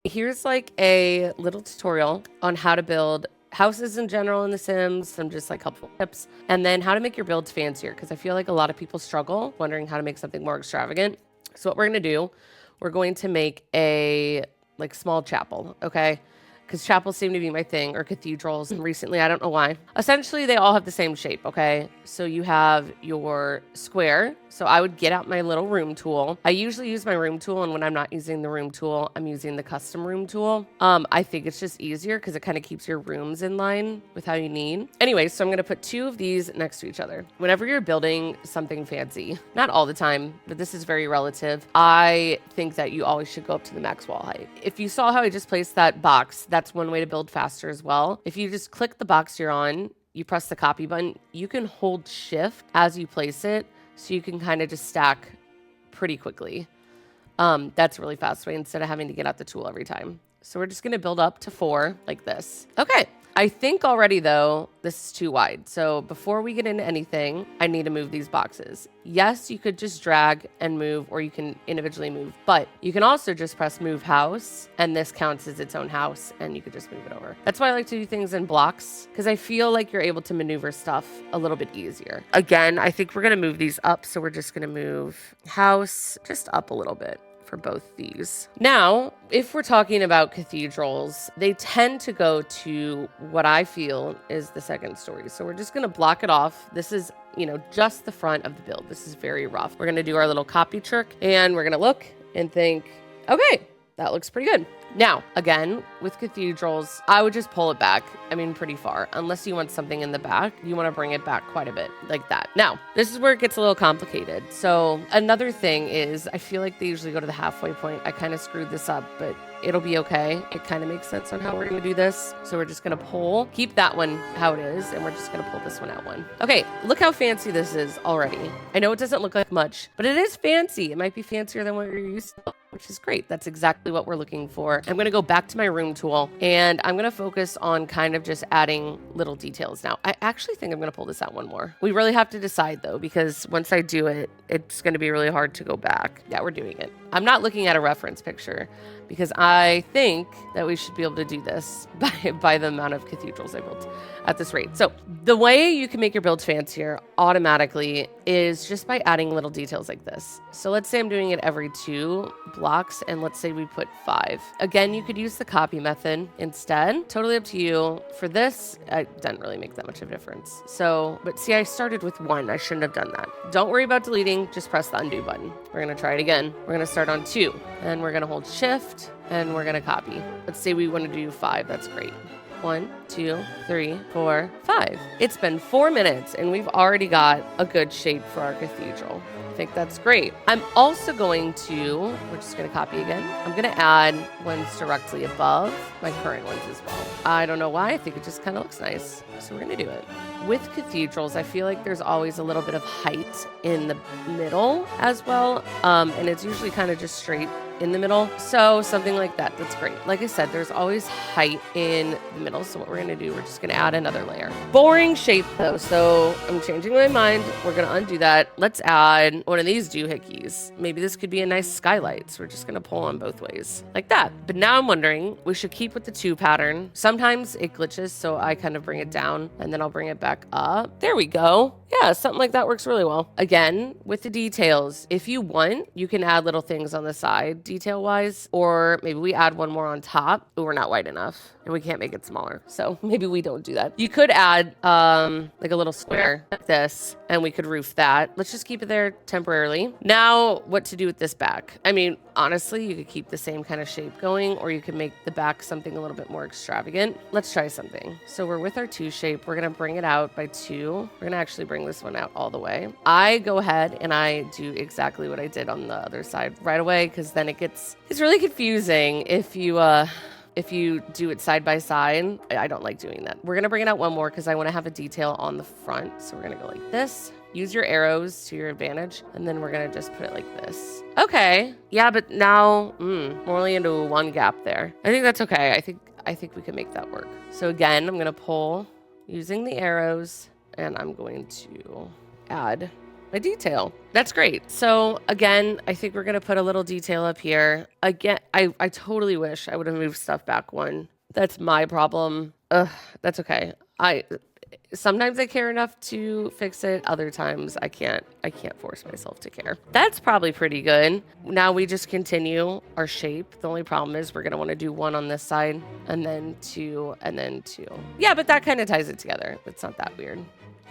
Here's like a little tutorial on how to build houses in general in The Sims, some just like helpful tips, and then how to make your builds fancier, because I feel like a lot of people struggle wondering how to make something more extravagant. So what we're going to do, we're going to make a like small chapel, okay? Because chapels seem to be my thing, or cathedrals recently, I don't know why. Essentially, they all have the same shape, okay? So you have your square. So I would get out my little room tool. I usually use my room tool, and when I'm not using the room tool, I'm using the custom room tool. I think it's just easier because it kind of keeps your rooms in line with how you need. Anyway, so I'm gonna put two of these next to each other. Whenever you're building something fancy, not all the time, but this is very relative, I think that you always should go up to the max wall height. If you saw how I just placed that box, that's one way to build faster as well. If you just click the box you're on, you press the copy button, you can hold shift as you place it, so you can kind of just stack pretty quickly. That's a really fast way instead of having to get out the tool every time. So we're just going to build up to 4 like this. Okay. I think already though, this is too wide. So before we get into anything, I need to move these boxes. Yes, you could just drag and move, or you can individually move, but you can also just press move house, and this counts as its own house, and you could just move it over. That's why I like to do things in blocks, because I feel like you're able to maneuver stuff a little bit easier. Again, I think we're going to move these up. So we're just going to move house just up a little bit for both these. Now, if we're talking about cathedrals, they tend to go to what I feel is the second story. So we're just going to block it off. This is, just the front of the build. This is very rough. We're going to do our little copy trick, and we're going to look and think, okay, that looks pretty good. Now, again, with cathedrals, I would just pull it back. Pretty far. Unless you want something in the back, you want to bring it back quite a bit like that. Now, this is where it gets a little complicated. So another thing is, I feel like they usually go to the halfway point. I kind of screwed this up, but it'll be okay. It kind of makes sense on how we're going to do this. So we're just going to keep that one how it is, and we're just going to pull this one out one. Okay, look how fancy this is already. I know it doesn't look like much, but it is fancy. It might be fancier than what you're used to, which is great. That's exactly what we're looking for. I'm going to go back to my room tool, and I'm going to focus on kind of just adding little details. Now, I actually think I'm going to pull this out one more. We really have to decide though, because once I do it, it's going to be really hard to go back. Yeah, we're doing it. I'm not looking at a reference picture because I think that we should be able to do this by the amount of cathedrals I built at this rate. So the way you can make your builds fancier automatically is just by adding little details like this. So let's say I'm doing it every 2 blocks, and let's say we put 5. Again, you could use the copy method instead. Totally up to you. For this, it doesn't really make that much of a difference. But see, I started with 1. I shouldn't have done that. Don't worry about deleting. Just press the undo button. We're going to try it again. We're going to start on 2, and we're going to hold shift, and we're going to copy. Let's say we want to do 5. That's great. 1, 2, 3, 4, 5. It's been 4 minutes, and we've already got a good shape for our cathedral. I think that's great. I'm also we're just going to copy again. I'm going to add ones directly above my current ones as well. I don't know why. I think it just kind of looks nice. So we're going to do it. With cathedrals, I feel like there's always a little bit of height in the middle as well. And it's usually kind of just straight in the middle. So something like that, that's great. Like I said, there's always height in the middle. So what we're gonna do, we're just gonna add another layer. Boring shape though, so I'm changing my mind. We're gonna undo that. Let's add one of these doohickeys. Maybe this could be a nice skylight. So we're just gonna pull on both ways like that. But now I'm wondering, we should keep with the 2 pattern. Sometimes it glitches, so I kind of bring it down and then I'll bring it back up. There we go. Yeah, something like that works really well. Again, with the details, if you want, you can add little things on the side detail-wise, or maybe we add one more on top. Ooh, we're not wide enough, and we can't make it smaller, so maybe we don't do that. You could add like a little square like this, and we could roof that. Let's just keep it there temporarily. Now, what to do with this back? Honestly, you could keep the same kind of shape going, or you could make the back something a little bit more extravagant. Let's try something. So we're with our 2 shape. We're gonna bring it out by 2. We're gonna actually bring this one out all the way. I go ahead and I do exactly what I did on the other side right away, because then it's really confusing if you do it side by side. I don't like doing that. We're gonna bring it out one more because I want to have a detail on the front. So we're gonna go like this. Use your arrows to your advantage, and then we're gonna just put it like this. Okay, yeah, but now we're only into 1 gap there. I think that's okay. I think we can make that work. So again, I'm gonna pull using the arrows, and I'm going to add my detail. That's great. So again, I think we're going to put a little detail up here. Again, I totally wish I would have moved stuff back one. That's my problem. Ugh, that's okay. Sometimes I care enough to fix it. Other times I can't force myself to care. That's probably pretty good. Now we just continue our shape. The only problem is we're going to want to do one on this side and then two and then two. Yeah, but that kind of ties it together. It's not that weird.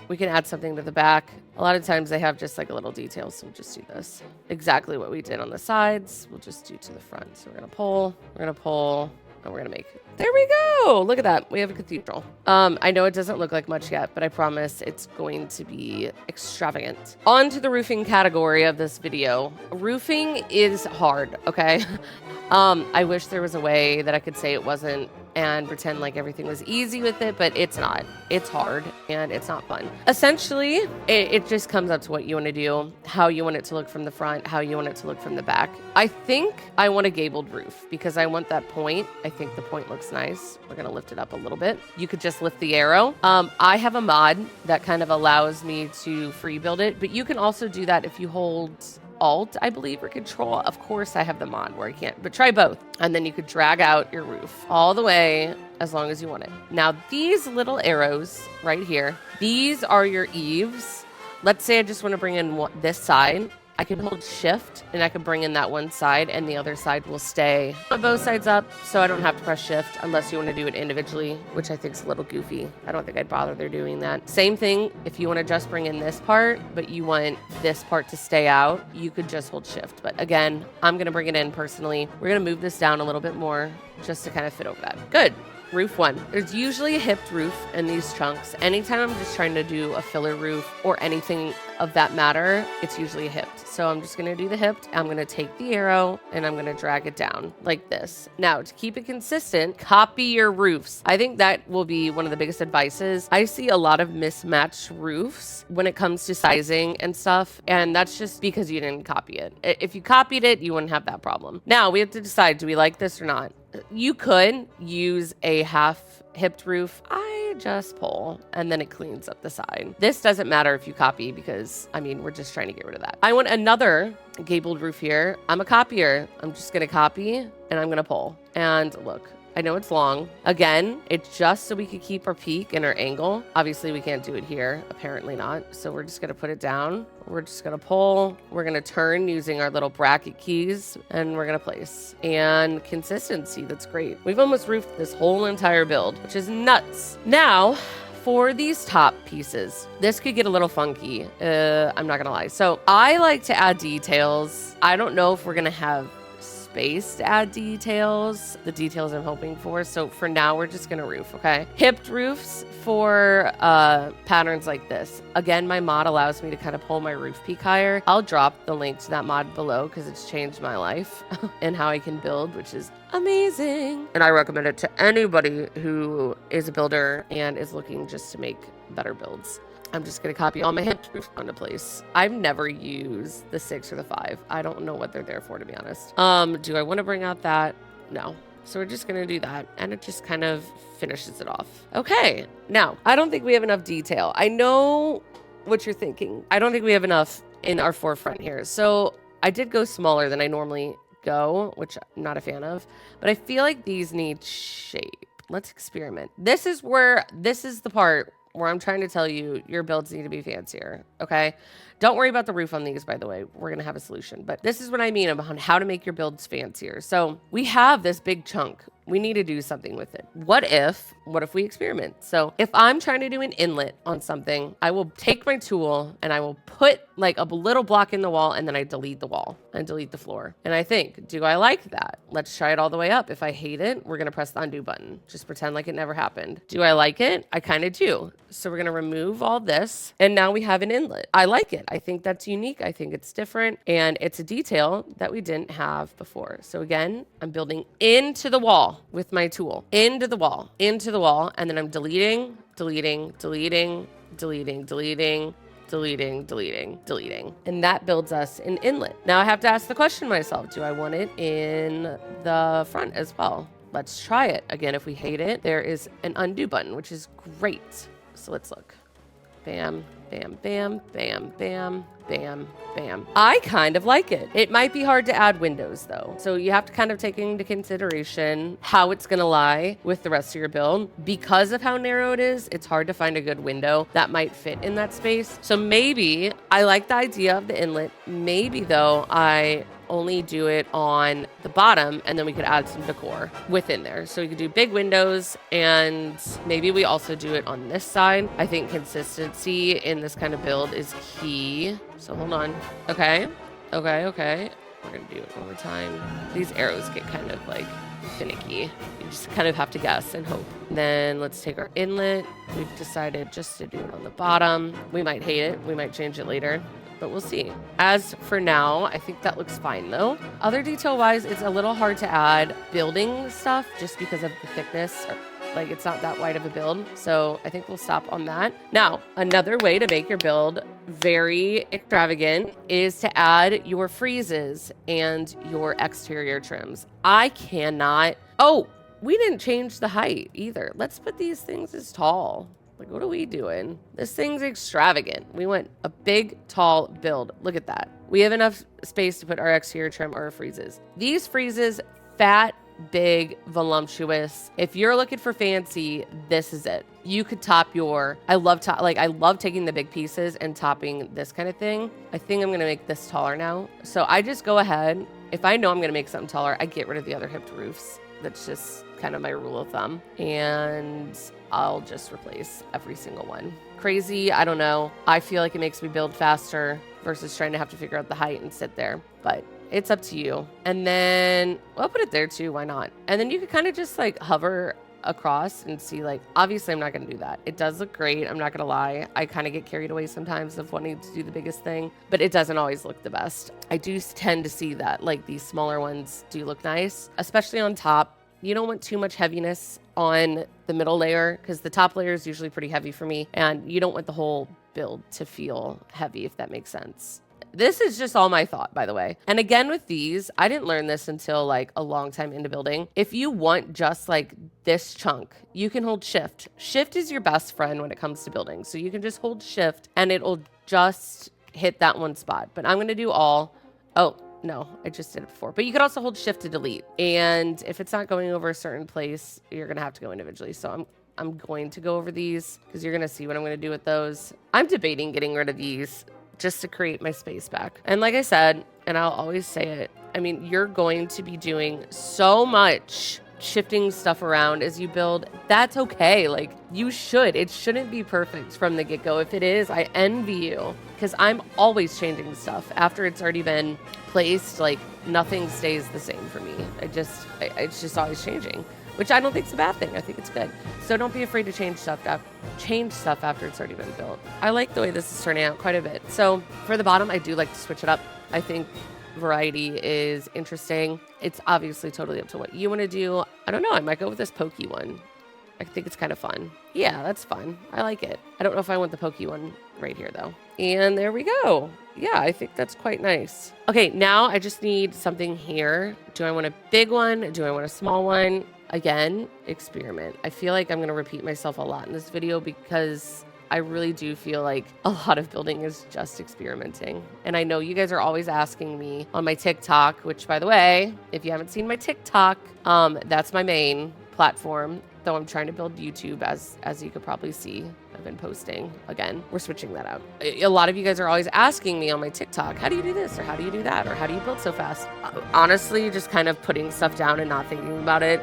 We can add something to the back. A lot of times they have just like a little detail, so we'll just do this. Exactly what we did on the sides, we'll just do to the front. So we're gonna pull, and we're gonna make it. There we go. Look at that. We have a cathedral. I know it doesn't look like much yet, but I promise it's going to be extravagant. On to the roofing category of this video. Roofing is hard, okay? I wish there was a way that I could say it wasn't and pretend like everything was easy with it, but it's not. It's hard and it's not fun. Essentially, it just comes up to what you want to do, how you want it to look from the front, how you want it to look from the back. I think I want a gabled roof because I want that point. I think the point looks nice. We're going to lift it up a little bit. You could just lift the arrow. I have a mod that kind of allows me to free build it, but you can also do that if you hold Alt, I believe, or Control. Of course, I have the mod where I can't, but try both. And then you could drag out your roof all the way as long as you want it. Now, these little arrows right here, these are your eaves. Let's say I just want to bring in this side. I can hold shift and I can bring in that one side and the other side will stay on both sides up, so I don't have to press shift unless you want to do it individually, which I think is a little goofy. I don't think I'd bother they're doing that. Same thing, if you want to just bring in this part, but you want this part to stay out, you could just hold shift. But again, I'm going to bring it in personally. We're going to move this down a little bit more just to kind of fit over that. Good. Roof one. There's usually a hipped roof in these chunks. Anytime I'm just trying to do a filler roof or anything of that matter, it's usually a hipped. So I'm just going to do the hipped. I'm going to take the arrow and I'm going to drag it down like this. Now, to keep it consistent, copy your roofs. I think that will be one of the biggest advices. I see a lot of mismatched roofs when it comes to sizing and stuff, and that's just because you didn't copy it. If you copied it, you wouldn't have that problem. Now, we have to decide, do we like this or not? You could use a half hipped roof. I just pull and then it cleans up the side. This doesn't matter if you copy because, I mean, we're just trying to get rid of that. I want another gabled roof here. I'm a copier. I'm just going to copy and I'm going to pull. And look, I know it's long. Again, it's just so we could keep our peak and our angle. Obviously, we can't do it here. Apparently not. So we're just going to put it down. We're just going to pull. We're going to turn using our little bracket keys and we're going to place. And consistency, that's great. We've almost roofed this whole entire build, which is nuts. Now, for these top pieces, this could get a little funky. I'm not going to lie. So I like to add details. I don't know if we're going to have space to add details, the details I'm hoping for. So for now, we're just going to roof, okay? Hipped roofs for patterns like this. Again, my mod allows me to kind of pull my roof peak higher. I'll drop the link to that mod below because it's changed my life and how I can build, which is amazing. And I recommend it to anybody who is a builder and is looking just to make better builds. I'm just going to copy all my hipped roofs onto place. I've never used the 6 or the 5. I don't know what they're there for, to be honest. Do I want to bring out that? No. So we're just going to do that. And it just kind of finishes it off. Okay. Now, I don't think we have enough detail. I know what you're thinking. I don't think we have enough in our forefront here. So I did go smaller than I normally go, which I'm not a fan of. But I feel like these need shape. Let's experiment. This is the part where I'm trying to tell you your builds need to be fancier, okay? Don't worry about the roof on these, by the way. We're going to have a solution. But this is what I mean about how to make your builds fancier. So we have this big chunk. We need to do something with it. What if we experiment? So if I'm trying to do an inlet on something, I will take my tool and I will put like a little block in the wall and then I delete the wall and delete the floor. And I think, do I like that? Let's try it all the way up. If I hate it, we're going to press the undo button. Just pretend like it never happened. Do I like it? I kind of do. So we're going to remove all this and now we have an inlet. I like it. I think that's unique. I think it's different and it's a detail that we didn't have before. So again, I'm building into the wall with my tool, into the wall, and then I'm deleting. And that builds us an inlet. Now I have to ask the question myself, do I want it in the front as well? Let's try it. Again, if we hate it, there is an undo button, which is great. So let's look. Bam, bam, bam, bam, bam. bam, bam. I kind of like it. It might be hard to add windows though. So you have to kind of take into consideration how it's gonna lie with the rest of your build. Because of how narrow it is, it's hard to find a good window that might fit in that space. So maybe I like the idea of the inlet. Maybe though, I only do it on the bottom and then we could add some decor within there. So we could do big windows and maybe we also do it on this side. I think consistency in this kind of build is key. So hold on. Okay. We're gonna do it over time. These arrows get kind of like finicky. You just kind of have to guess and hope. Then let's take our inlet. We've decided just to do it on the bottom. We might hate it. We might change it later, but we'll see. As for now, I think that looks fine though. Other detail wise, it's a little hard to add building stuff just because of the thickness. Like it's not that wide of a build. So I think we'll stop on that. Now, another way to make your build very extravagant is to add your freezes and your exterior trims. I cannot, oh, we didn't change the height either. Let's put these things as tall. Like, what are we doing? This thing's extravagant. We went a big, tall build. Look at that. We have enough space to put our exterior trim or our freezes. These freezes, fat, big, voluptuous. If you're looking for fancy, this is it. You could top your, I love taking the big pieces and topping this kind of thing. I think I'm gonna make this taller now. So I just go ahead. If I know I'm gonna make something taller, I get rid of the other hipped roofs. That's just kind of my rule of thumb. And I'll just replace every single one. Crazy, I don't know. I feel like it makes me build faster versus trying to have to figure out the height and sit there. But it's up to you. And then I'll put it there too. Why not? And then you could kind of just like hover across and see, like, obviously I'm not going to do that. It does look great. I'm not going to lie. I kind of get carried away sometimes of wanting to do the biggest thing, but it doesn't always look the best. I do tend to see that like these smaller ones do look nice, especially on top. You don't want too much heaviness on the middle layer because the top layer is usually pretty heavy for me, and you don't want the whole build to feel heavy, if that makes sense. This is just all my thought, by the way. And again, with these, I didn't learn this until like a long time into building. If you want just like this chunk, you can hold shift. Shift is your best friend when it comes to building. So you can just hold shift and it'll just hit that one spot. But I'm going to do all. Oh, no, I just did it before. But you could also hold shift to delete. And if it's not going over a certain place, you're going to have to go individually. So I'm going to go over these because you're going to see what I'm going to do with those. I'm debating getting rid of these just to create my space back. And like I said, and I'll always say it, I mean, you're going to be doing so much shifting stuff around as you build. That's okay. Like, you should. It shouldn't be perfect from the get-go. If it is, I envy you because I'm always changing stuff after it's already been placed. Like, nothing stays the same for me. It's just always changing, which I don't think is a bad thing. I think it's good. So don't be afraid to change stuff after it's already been built. I like the way this is turning out quite a bit. So for the bottom, I do like to switch it up. I think variety is interesting. It's obviously totally up to what you want to do. I don't know. I might go with this pokey one. I think it's kind of fun. Yeah, that's fun. I like it. I don't know if I want the pokey one right here though. And there we go. Yeah, I think that's quite nice. Okay, now I just need something here. Do I want a big one? Do I want a small one? Again, experiment. I feel like I'm going to repeat myself a lot in this video because I really do feel like a lot of building is just experimenting. And I know you guys are always asking me on my TikTok, which, by the way, if you haven't seen my TikTok, that's my main platform, though I'm trying to build YouTube, as you could probably see. I've been posting. Again, we're switching that out. A lot of you guys are always asking me on my TikTok, how do you do this? Or how do you do that? Or how do you build so fast? Honestly, just kind of putting stuff down and not thinking about it.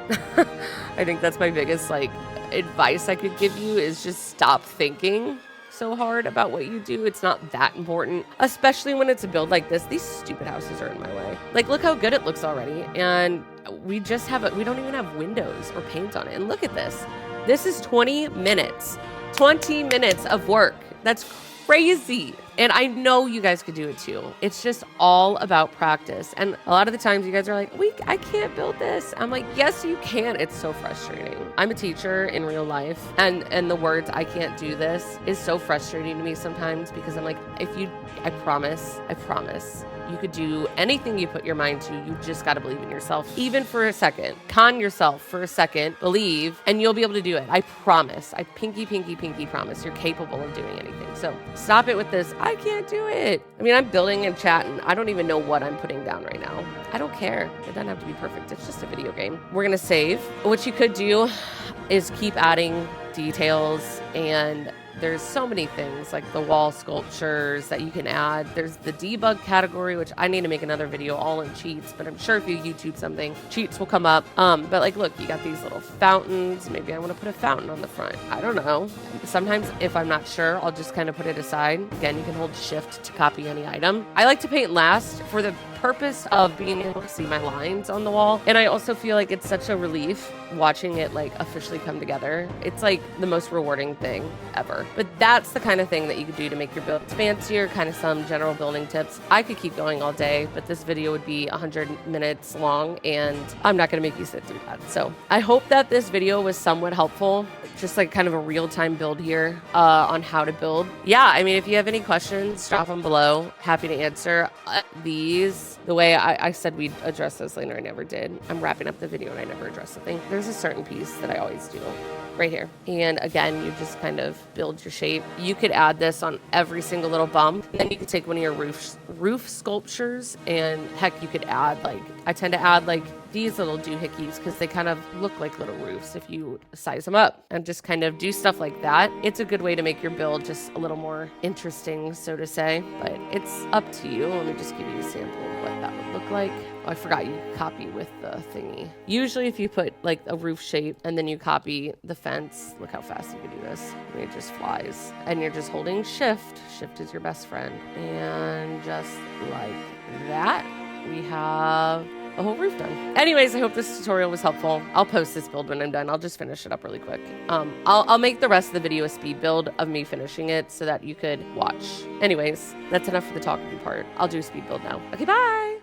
I think that's my biggest advice I could give you is just stop thinking so hard about what you do. It's not that important, especially when it's a build like this. These stupid houses are in my way. Like, look how good it looks already. And we don't even have windows or paint on it. And look at this. This is 20 minutes. 20 minutes of work. That's crazy. And I know you guys could do it too. It's just all about practice. And a lot of the times you guys are like, I can't build this. I'm like, yes, you can. It's so frustrating. I'm a teacher in real life. And the words, I can't do this, is so frustrating to me sometimes because I'm like, I promise, you could do anything you put your mind to. You just got to believe in yourself, even for a second. Con yourself for a second, believe, and you'll be able to do it. I promise. I pinky promise you're capable of doing anything. So stop it with this. I can't do it. I mean, I'm building and chatting. I don't even know what I'm putting down right now. I don't care. It doesn't have to be perfect. It's just a video game. We're gonna save. What you could do is keep adding details, and there's so many things like the wall sculptures that you can add. There's the debug category, which I need to make another video all in cheats, but I'm sure if you YouTube something, cheats will come up. But like, look, you got these little fountains. Maybe I want to put a fountain on the front. I don't know. Sometimes if I'm not sure, I'll just kind of put it aside. Again, you can hold shift to copy any item. I like to paint last for the purpose of being able to see my lines on the wall. And I also feel like it's such a relief watching it like officially come together. It's like the most rewarding thing ever. But that's the kind of thing that you could do to make your builds fancier, kind of some general building tips. I could keep going all day, but this video would be 100 minutes long and I'm not going to make you sit through that. So I hope that this video was somewhat helpful. Just like kind of a real-time build here on how to build. Yeah, I mean, if you have any questions, drop them below. Happy to answer these. The way I said we'd address this later, I never did. I'm wrapping up the video and I never addressed the thing. There's a certain piece that I always do right here. And again, you just kind of build your shape. You could add this on every single little bump. And then you could take one of your roof sculptures and heck, you could add like, I tend to add like these little doohickeys because they kind of look like little roofs if you size them up and just kind of do stuff like that. It's a good way to make your build just a little more interesting, so to say, but it's up to you. Let me just give you a sample of what that would look like. Oh, I forgot you copy with the thingy. Usually if you put like a roof shape and then you copy the fence, look how fast you can do this. It just flies and you're just holding shift. Shift is your best friend. And just like that, we have a whole roof done. Anyways, I hope this tutorial was helpful. I'll post this build when I'm done. I'll just finish it up really quick. I'll make the rest of the video a speed build of me finishing it so that you could watch. Anyways, that's enough for the talking part. I'll do a speed build now. Okay, bye.